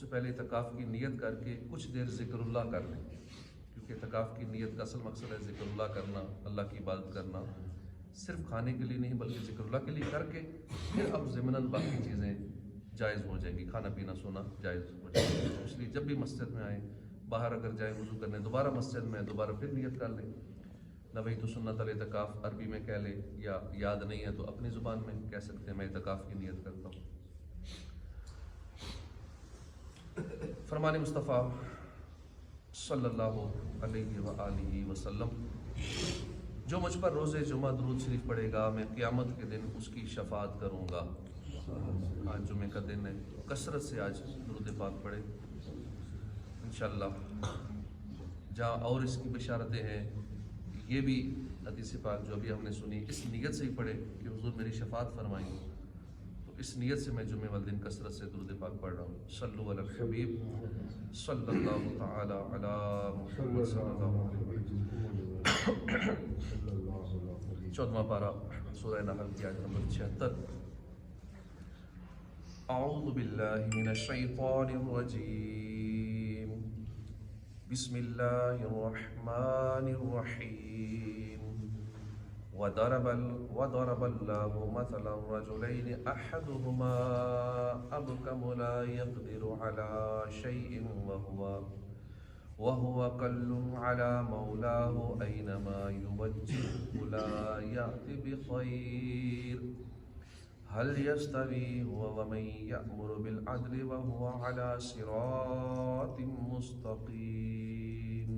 سے پہلے اعتکاف کی نیت کر کے کچھ دیر ذکر اللہ کر لیں، کیونکہ اعتکاف کی نیت کا اصل مقصد ہے ذکر اللہ کرنا، اللہ کی عبادت کرنا، صرف کھانے کے لیے نہیں بلکہ ذکر اللہ کے لیے کر کے پھر اب ضمناً باقی چیزیں جائز ہو جائیں گی، کھانا پینا سونا جائز ہو جائے گی۔ اس لیے جب بھی مسجد میں آئیں، باہر اگر جائیں وضو کرنے، دوبارہ مسجد میں دوبارہ پھر نیت کر لیں، نویت سنت الاعتکاف عربی میں کہہ لیں، یا یاد نہیں ہے تو اپنی زبان میں کہہ سکتے ہیں میں اعتکاف کی نیت کرتا ہوں۔ فرمان مصطفیٰ صلی اللہ علیہ وآلہ وسلم، جو مجھ پر روز جمعہ درود شریف پڑھے گا میں قیامت کے دن اس کی شفاعت کروں گا۔ آج جمعے کا دن ہے، کثرت سے آج درود پاک پڑھے انشاءاللہ۔ جہاں اور اس کی بشارتیں ہیں، یہ بھی حدیث پاک جو ابھی ہم نے سنی اس نیت سے ہی پڑھے کہ حضور میری شفاعت فرمائیں، تو اس نیت سے میں جمعے والے دن کثرت سے درود پاک پڑھ رہا ہوں۔ صلو علی الحبیب صلی اللہ تعالی علی محمد صلی اللہ علیہ وسلم۔ 14واں پارہ سورہ نحل کی آیت نمبر 76۔ اعوذ باللہ من الشیطان الرجیم، بسم اللہ الرحمن الرحیم۔ وضرب اللہ مثلا رجلین احدہما ابکم لا یقدر علی شیء وهو کل علی مولاه اینما یوجهه لا یأت بخیر هل یستوی هو ومن یأمر بالعدل وهو علی صراط مستقیم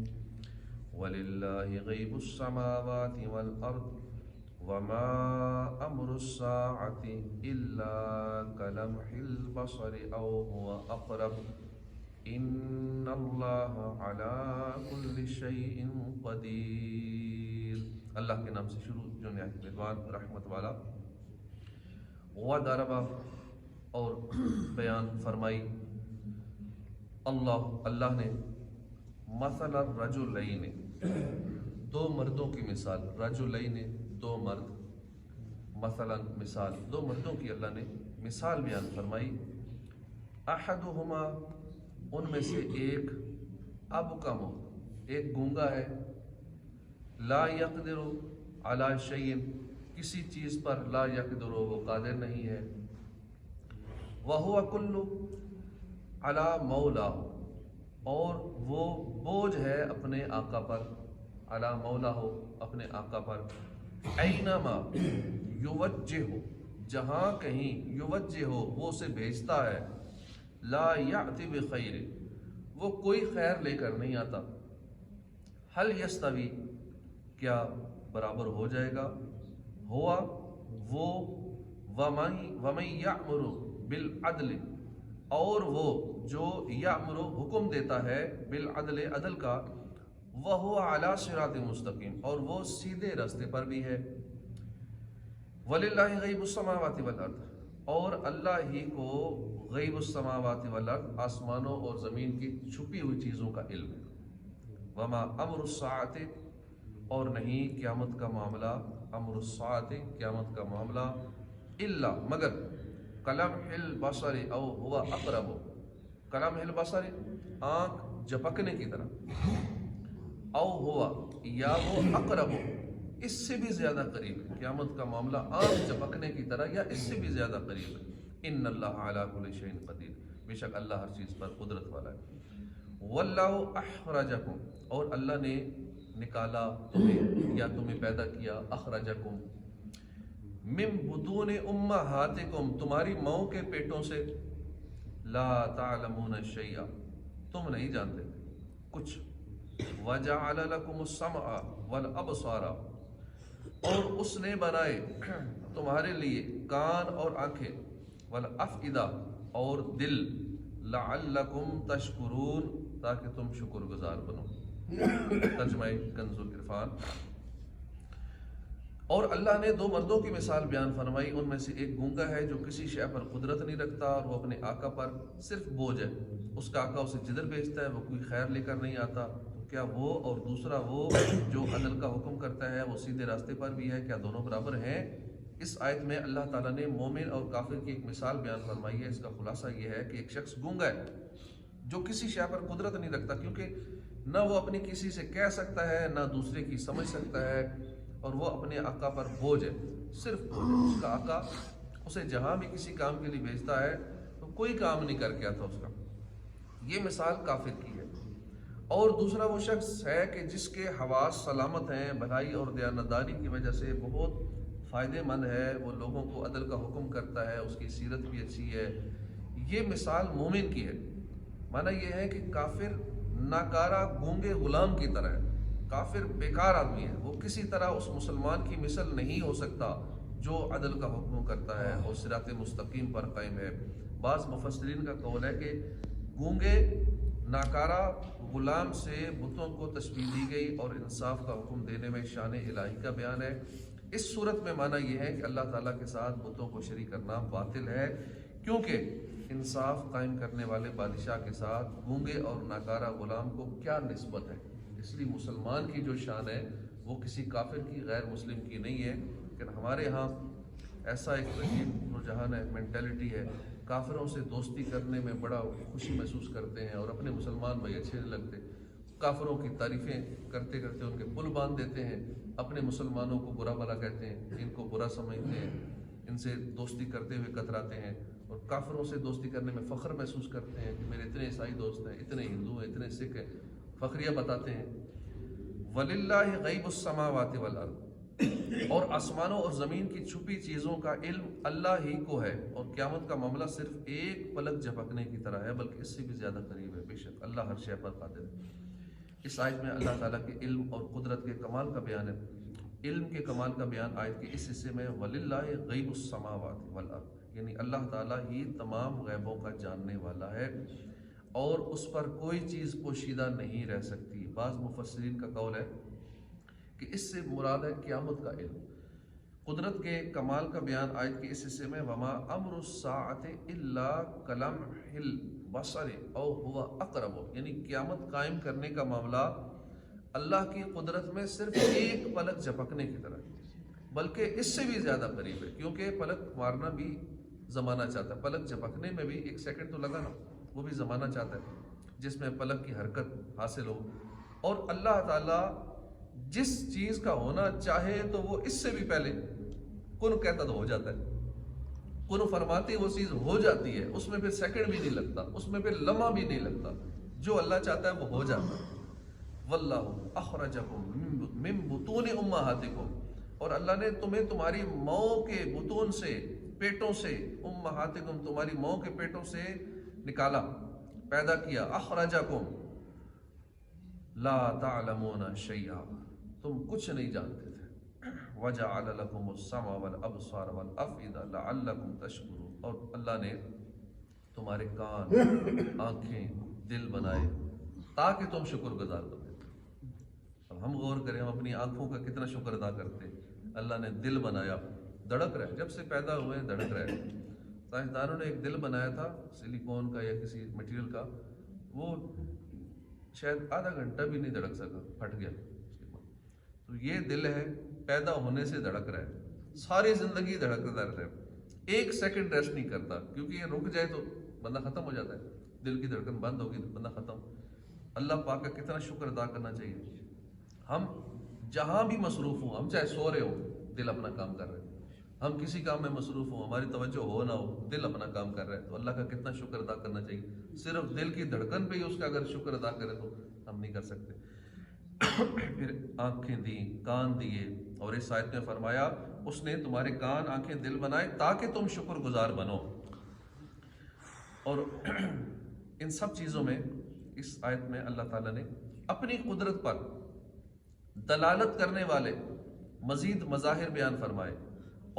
وللہ غیب السماوات والارض وما امر الساعة الا کلمح البصر او هو اقرب ان اللہ علی کل شیء قدیر۔ اللہ کے نام سے شروع جو نہایت مہربان رحمت والا۔ وضرب اور بیان فرمائی اللہ نے مثل الرجلین دو مردوں کی مثال، رجلین دو مرد، مثلا مثال دو مردوں کی اللہ نے مثال بیان فرمائی۔ احدہما ان میں سے ایک ابکم ایک گونگا ہے، لا یقدر علی شیء کسی چیز پر، لا یقدر وہ قادر نہیں ہے، وہو کل علی مولاه اور وہ بوجھ ہے اپنے آقا پر، علی مولاه اپنے آقا پر، اینما یوجہ جہاں کہیں، یوجہ وہ اسے بھیجتا ہے، لا یأتی بخیر وہ کوئی خیر لے کر نہیں آتا، حل یستوی کیا برابر ہو جائے گا، ہوا وہ، ومن یأمر بالعدل اور وہ جو یأمر حکم دیتا ہے، بالعدل عدل کا، وہو علی صراط مستقیم اور وہ سیدھے راستے پر بھی ہے، وللہ غیب السماوات والارض اور اللہ ہی کو غیب السماوات والارض آسمانوں اور زمین کی چھپی ہوئی چیزوں کا علم ہے، وما امر الساعۃ اور نہیں قیامت کا معاملہ، امر الساعۃ قیامت کا معاملہ، الا مگر کلمح البصر او ہوا اقرب کلمح البصر آنکھ جھپکنے کی طرح، او ہوا یا وہ اقرب اس سے بھی زیادہ قریب ہے، قیامت کا معاملہ آنکھ جھپکنے کی طرح یا اس سے بھی زیادہ قریب ہے، ان اللہ علی کل شیء قدیر بے شک اللہ ہر چیز پر قدرت والا ہے، واللہ اخرجکم اور اللہ نے نکالا تمہیں یا تمہیں پیدا کیا، اخرجکم من بطون امہاتکم تمہاری ماؤں کے پیٹوں سے، لا تعلمون شیئا تم نہیں جانتے کچھ، وجعل لکم السمع والابصار اور اس نے بنائے تمہارے لیے کان اور آنکھیں، والافئدہ اور دل، لعلکم تشکرون تاکہ تم شکر گزار بنو۔ ترجمہ کنز العرفان۔ اور اللہ نے دو مردوں کی مثال بیان فرمائی، ان میں سے ایک گونگا ہے جو کسی شے پر قدرت نہیں رکھتا اور وہ اپنے آقا پر صرف بوجھ ہے، اس کا آقا اسے جدھر بھیجتا ہے وہ کوئی خیر لے کر نہیں آتا، تو کیا وہ اور دوسرا وہ جو عدل کا حکم کرتا ہے وہ سیدھے راستے پر بھی ہے، کیا دونوں برابر ہیں؟ اس آیت میں اللہ تعالیٰ نے مومن اور کافر کی ایک مثال بیان فرمائی ہے. اس کا خلاصہ یہ ہے کہ ایک شخص گونگا ہے جو کسی شے پر قدرت نہیں رکھتا، کیونکہ نہ وہ اپنی کسی سے کہہ سکتا ہے نہ دوسرے کی سمجھ سکتا ہے، اور وہ اپنے آقا پر بوجھ ہے، صرف بوجھ ہے. اس کا آقا اسے جہاں بھی کسی کام کے لیے بھیجتا ہے تو کوئی کام نہیں کر کے آتا اس کا. یہ مثال کافر کی ہے. اور دوسرا وہ شخص ہے کہ جس کے حواس سلامت ہیں، بھلائی اور دیانتداری کی وجہ سے بہت فائدے مند ہے، وہ لوگوں کو عدل کا حکم کرتا ہے، اس کی سیرت بھی اچھی ہے. یہ مثال مومن کی ہے. معنی یہ ہے کہ کافر ناکارہ گونگے غلام کی طرح ہے. کافر بیکار آدمی ہے، وہ کسی طرح اس مسلمان کی مثل نہیں ہو سکتا جو عدل کا حکم کرتا ہے اور صراط مستقیم پر قائم ہے. بعض مفسرین کا قول ہے کہ گونگے ناکارہ غلام سے بتوں کو تشبیہ دی گئی اور انصاف کا حکم دینے میں شان الہی کا بیان ہے. اس صورت میں معنی یہ ہے کہ اللہ تعالیٰ کے ساتھ بتوں کو شریک کرنا باطل ہے، کیونکہ انصاف قائم کرنے والے بادشاہ کے ساتھ گونگے اور ناکارہ غلام کو کیا نسبت ہے. اس لیے مسلمان کی جو شان ہے وہ کسی کافر کی، غیر مسلم کی نہیں ہے. لیکن ہمارے ہاں ایسا ایک عجیب رجحان ہے، مینٹیلٹی ہے، کافروں سے دوستی کرنے میں بڑا خوشی محسوس کرتے ہیں اور اپنے مسلمان بھائی اچھے نہیں لگتے. کافروں کی تعریفیں کرتے کرتے ان کے پل باندھ دیتے ہیں، اپنے مسلمانوں کو برا بھلا کہتے ہیں، ان کو برا سمجھتے ہیں، ان سے دوستی کرتے ہوئے کتراتے ہیں، اور کافروں سے دوستی کرنے میں فخر محسوس کرتے ہیں کہ میرے اتنے عیسائی دوست ہیں، اتنے ہندو ہیں، اتنے سکھ ہیں، فخریہ بتاتے ہیں. وَلِلَّهِ غَيْبُ السَّمَاوَاتِ وَالْأَرْضِ، اور آسمانوں اور زمین کی چھپی چیزوں کا علم اللہ ہی کو ہے، اور قیامت کا معاملہ صرف ایک پلک جھپکنے کی طرح ہے، بلکہ اس سے بھی زیادہ قریب ہے. بے شک اللہ ہر شے پر قادر ہے. اس آیت میں اللہ تعالیٰ کے علم اور قدرت کے کمال کا بیان ہے. علم کے کمال کا بیان آیت کے اس حصے میں وَلِلَّهِ غَيْبُ السَّمَاوَاتِ وَالْأَرْضِ، یعنی اللہ تعالیٰ ہی تمام غیبوں کا جاننے والا ہے اور اس پر کوئی چیز پوشیدہ نہیں رہ سکتی. بعض مفسرین کا قول ہے کہ اس سے مراد ہے قیامت کا علم. قدرت کے کمال کا بیان آیت کے اس حصے میں وما امر الساعۃ الا کلمح البصر او هو اقرب، یعنی قیامت قائم کرنے کا معاملہ اللہ کی قدرت میں صرف ایک پلک جھپکنے کی طرح، بلکہ اس سے بھی زیادہ قریب ہے، کیونکہ پلک مارنا بھی زمانہ چاہتا ہے، پلک جھپکنے میں بھی ایک سیکنڈ تو لگا نا، وہ بھی زمانہ چاہتا ہے جس میں پلک کی حرکت حاصل ہو. اور اللہ تعالیٰ جس چیز کا ہونا چاہے تو وہ اس سے بھی پہلے کن کہتا تو ہو جاتا ہے، کن فرماتی وہ چیز ہو جاتی ہے، اس میں پھر سیکنڈ بھی نہیں لگتا، اس میں پھر لمحہ بھی نہیں لگتا. جو اللہ چاہتا ہے وہ ہو جاتا ہے. واللہ اخرجکم من بطون امہاتکم، اور اللہ نے تمہیں تمہاری ماؤں کے بطون سے، پیٹوں سے، امہاتکم تمہاری ماؤں کے پیٹوں سے نکالا، پیدا کیا. اخرجکم لا تعلمون شیئا، تم کچھ نہیں جانتے تھے. وجعل لکم السمع والابصار والافئدہ لعلکم تشکرون، اور اللہ نے تمہارے کان، آنکھیں، دل بنائے تاکہ تم شکر گزار بنو. اب ہم غور کریں، ہم اپنی آنکھوں کا کتنا شکر ادا کرتے ہیں. اللہ نے دل بنایا، دھڑک رہے، جب سے پیدا ہوئے دھڑک رہے. سائنسدانوں نے ایک دل بنایا تھا سلیکون کا یا کسی مٹیریل کا، وہ شاید آدھا گھنٹہ بھی نہیں دھڑک سکا، پھٹ گیا. تو یہ دل ہے، پیدا ہونے سے دھڑک رہا ہے، ساری زندگی دھڑکتا رہتا ہے، ایک سیکنڈ ریسٹ نہیں کرتا، کیونکہ یہ رک جائے تو بندہ ختم ہو جاتا ہے. دل کی دھڑکن بند ہوگی تو بندہ ختم. اللہ پاک کا کتنا شکر ادا کرنا چاہیے. ہم جہاں بھی مصروف ہوں، ہم چاہے سو رہے ہوں، دل اپنا کام کر رہے ہیں. ہم کسی کام میں مصروف ہوں، ہماری توجہ ہو نہ ہو، دل اپنا کام کر رہا ہے، تو اللہ کا کتنا شکر ادا کرنا چاہیے. صرف دل کی دھڑکن پہ ہی اس کا اگر شکر ادا کرے تو ہم نہیں کر سکتے. پھر آنکھیں دیں، کان دیے، اور اس آیت میں فرمایا اس نے تمہارے کان، آنکھیں، دل بنائے تاکہ تم شکر گزار بنو. اور ان سب چیزوں میں اس آیت میں اللہ تعالیٰ نے اپنی قدرت پر دلالت کرنے والے مزید مظاہر بیان فرمائے،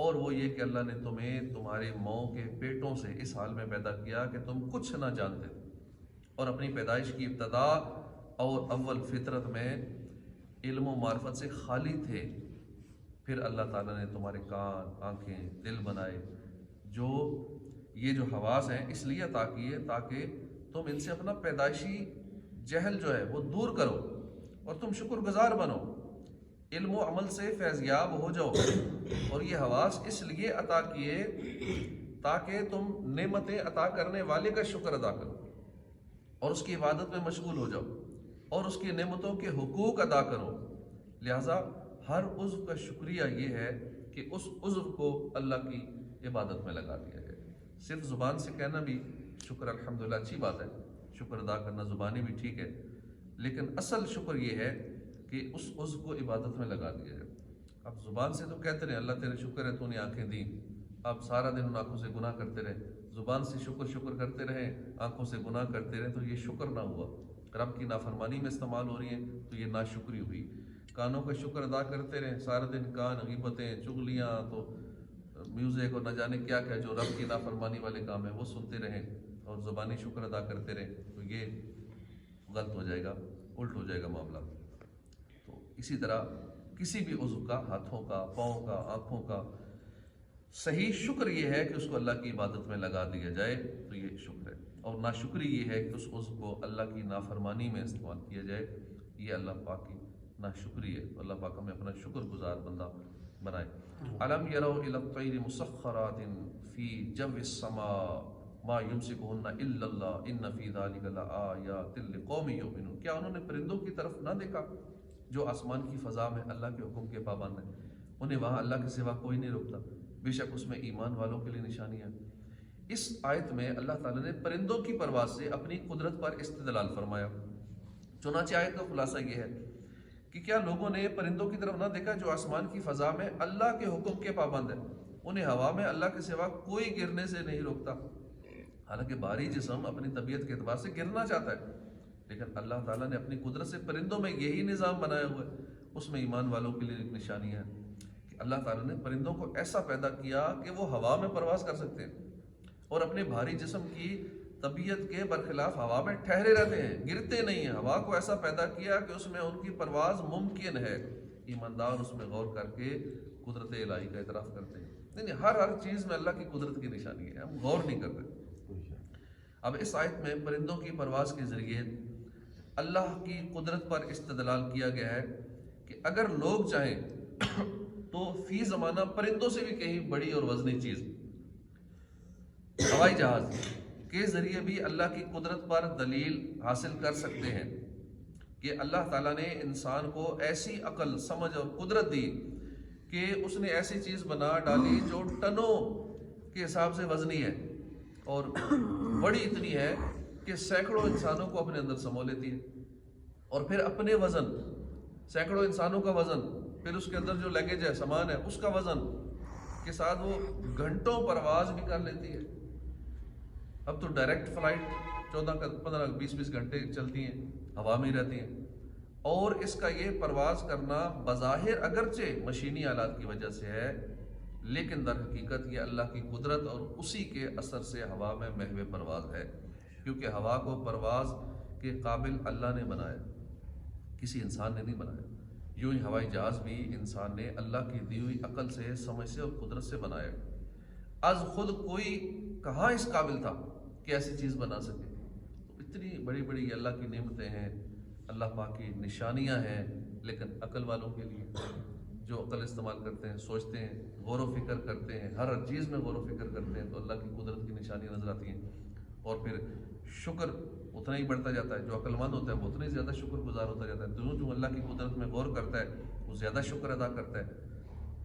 اور وہ یہ کہ اللہ نے تمہیں تمہاری ماؤں کے پیٹوں سے اس حال میں پیدا کیا کہ تم کچھ نہ جانتے تھے، اور اپنی پیدائش کی ابتدا اور اول فطرت میں علم و معرفت سے خالی تھے. پھر اللہ تعالیٰ نے تمہارے کان، آنکھیں، دل بنائے، جو یہ جو حواس ہیں اس لیے عطا کیے تاکہ تم ان سے اپنا پیدائشی جہل جو ہے وہ دور کرو اور تم شکر گزار بنو. علم و عمل سے فیضیاب ہو جاؤ، اور یہ حواس اس لیے عطا کیے تاکہ تم نعمتیں عطا کرنے والے کا شکر ادا کرو اور اس کی عبادت میں مشغول ہو جاؤ اور اس کی نعمتوں کے حقوق ادا کرو۔ لہٰذا ہر عضو کا شکریہ یہ ہے کہ اس عضو کو اللہ کی عبادت میں لگا دیا جائے۔ صرف زبان سے کہنا بھی شکر الحمدللہ اچھی بات ہے، شکر ادا کرنا زبانی بھی ٹھیک ہے، لیکن اصل شکر یہ ہے کہ اس عضو کو عبادت میں لگا دیا جائے۔ اب زبان سے تو کہتے رہے اللہ تیرے شکر ہے تو نے آنکھیں دیں، اب سارا دن ان آنکھوں سے گناہ کرتے رہے، زبان سے شکر شکر کرتے رہے، آنکھوں سے گناہ کرتے رہے، تو یہ شکر نہ ہوا۔ رب کی نافرمانی میں استعمال ہو رہی ہیں تو یہ ناشکری ہوئی۔ کانوں کا شکر ادا کرتے رہے، سارا دن کان غیبتیں، چغلیاں، تو میوزک اور نہ جانے کیا کیا جو رب کی نافرمانی والے کام ہیں وہ سنتے رہیں اور زبانی شکر ادا کرتے رہیں، تو یہ غلط ہو جائے گا، الٹ ہو جائے گا معاملہ۔ تو اسی طرح کسی بھی عضو کا، ہاتھوں کا، پاؤں کا، آنکھوں کا صحیح شکر یہ ہے کہ اس کو اللہ کی عبادت میں لگا دیا جائے، تو یہ شکر ہے۔ اور ناشکری یہ ہے کہ اس عضو کو اللہ کی نافرمانی میں استعمال کیا جائے، یہ اللہ پاک کی ناشکری ہے۔ اللہ پاک ہمیں اپنا شکر گزار بندہ بنائے۔ الم یروا الی الطیر مسخرات فی جو السماء ما یمسکہن الا اللہ ان فی ذلک لآیات لقوم یؤمنون۔ کیا انہوں نے پرندوں کی طرف نہ دیکھا جو آسمان کی فضا میں اللہ کے حکم کے پابند ہیں، انہیں وہاں اللہ کے سوا کوئی نہیں روکتا، بے شک اس میں ایمان والوں کے لیے نشانیاں ہیں۔ اس آیت میں اللہ تعالیٰ نے پرندوں کی پرواز سے اپنی قدرت پر استدلال فرمایا۔ چنانچہ آیت کا خلاصہ یہ ہے کہ کیا لوگوں نے پرندوں کی طرف نہ دیکھا جو آسمان کی فضا میں اللہ کے حکم کے پابند ہیں، انہیں ہوا میں اللہ کے سوا کوئی گرنے سے نہیں روکتا۔ حالانکہ بھاری جسم اپنی طبیعت کے اعتبار سے گرنا چاہتا ہے، لیکن اللہ تعالیٰ نے اپنی قدرت سے پرندوں میں یہی نظام بنایا ہوا ہے۔ اس میں ایمان والوں کے لیے ایک نشانی ہے کہ اللہ تعالیٰ نے پرندوں کو ایسا پیدا کیا کہ وہ ہوا میں پرواز کر سکتے ہیں اور اپنے بھاری جسم کی طبیعت کے برخلاف ہوا میں ٹھہرے رہتے ہیں، گرتے نہیں ہیں۔ ہوا کو ایسا پیدا کیا کہ اس میں ان کی پرواز ممکن ہے۔ ایماندار اس میں غور کر کے قدرت الہی کا اعتراف کرتے ہیں۔ نہیں، ہر چیز میں اللہ کی قدرت کی نشانی ہے، ہم غور نہیں کرتے۔ اب اس آیت میں پرندوں کی پرواز کے ذریعے اللہ کی قدرت پر استدلال کیا گیا ہے کہ اگر لوگ چاہیں تو فی زمانہ پرندوں سے بھی کہیں بڑی اور وزنی چیز ہوائی جہاز کے ذریعے بھی اللہ کی قدرت پر دلیل حاصل کر سکتے ہیں کہ اللہ تعالیٰ نے انسان کو ایسی عقل، سمجھ اور قدرت دی کہ اس نے ایسی چیز بنا ڈالی جو ٹنوں کے حساب سے وزنی ہے اور بڑی اتنی ہے کہ سینکڑوں انسانوں کو اپنے اندر سمو لیتی ہے، اور پھر اپنے وزن، سینکڑوں انسانوں کا وزن، پھر اس کے اندر جو لگیج ہے، سامان ہے، اس کا وزن کے ساتھ وہ گھنٹوں پرواز بھی کر لیتی ہے۔ اب تو ڈائریکٹ فلائٹ 14 20 گھنٹے چلتی ہیں، ہوا میں رہتی ہیں، اور اس کا یہ پرواز کرنا بظاہر اگرچہ مشینی آلات کی وجہ سے ہے، لیکن در حقیقت یہ اللہ کی قدرت اور اسی کے اثر سے ہوا میں محو پرواز ہے، کیونکہ ہوا کو پرواز کے قابل اللہ نے بنایا، کسی انسان نے نہیں بنایا۔ یوں ہی ہوائی جہاز بھی انسان نے اللہ کی دی ہوئی عقل سے، سمجھ سے اور قدرت سے بنایا۔ از خود کوئی کہاں اس قابل تھا کہ ایسی چیز بنا سکے؟ تو اتنی بڑی بڑی اللہ کی نعمتیں ہیں، اللہ پاک کی نشانیاں ہیں، لیکن عقل والوں کے لیے جو عقل استعمال کرتے ہیں، سوچتے ہیں، غور و فکر کرتے ہیں، ہر چیز میں غور و فکر کرتے ہیں، تو اللہ کی قدرت کی نشانیاں نظر آتی ہیں۔ اور پھر شکر اتنا ہی بڑھتا جاتا ہے، جو عقل مند ہوتا ہے وہ اتنا ہی زیادہ شکر گزار ہوتا جاتا ہے۔ جو اللہ کی قدرت میں غور کرتا ہے وہ زیادہ شکر ادا کرتا ہے،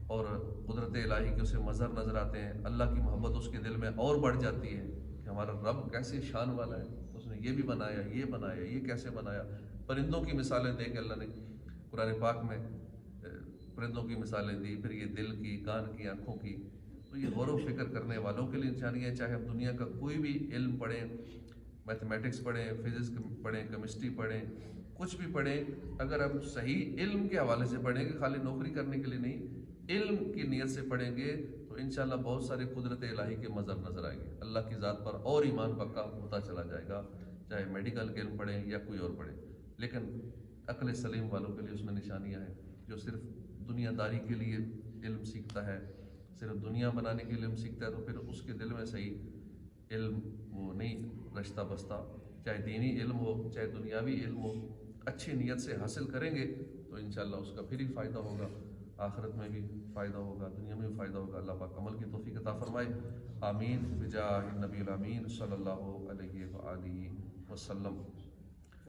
اور قدرت الہی کے اسے مظہر نظر آتے ہیں، اللہ کی محبت اس کے دل میں اور بڑھ جاتی ہے کہ ہمارا رب کیسے شان والا ہے، اس نے یہ بھی بنایا، یہ بنایا، یہ کیسے بنایا۔ پرندوں کی مثالیں دے کے اللہ نے قرآن پاک میں پرندوں کی مثالیں دی، پھر یہ دل کی، کان کی، آنکھوں کی۔ تو یہ غور و فکر کرنے والوں کے لیے نشانیاں، چاہے ہم دنیا کا کوئی بھی علم پڑھیں، میتھمیٹکس پڑھیں، فزکس پڑھیں، کیمسٹری پڑھیں، کچھ بھی پڑھیں، اگر ہم صحیح علم کے حوالے سے پڑھیں گے، خالی نوکری کرنے کے لیے نہیں، علم کی نیت سے پڑھیں گے، تو انشاءاللہ بہت سارے قدرت الہی کے مظہر نظر آئیں گے، اللہ کی ذات پر اور ایمان پکا ہوتا چلا جائے گا، چاہے میڈیکل کے علم پڑھیں یا کوئی اور پڑھیں۔ لیکن عقل سلیم والوں کے لیے اس میں نشانیاں ہیں۔ جو صرف دنیا داری کے لیے علم سیکھتا ہے، صرف دنیا بنانے کے لیے علم سیکھتا ہے، تو پھر اس کے دل میں صحیح علم وہ نہیں رشتہ بستہ۔ چاہے دینی علم ہو، چاہے دنیاوی علم ہو، اچھی نیت سے حاصل کریں گے تو تو انشاءاللہ اس کا پھر ہی فائدہ ہوگا، آخرت میں بھی فائدہ ہوگا، دنیا میں بھی فائدہ ہوگا۔ اللہ پاک عمل کی توفیق عطا فرمائے، آمین بجاہ النبی الامین صلی اللہ علیہ وآلہ وسلم۔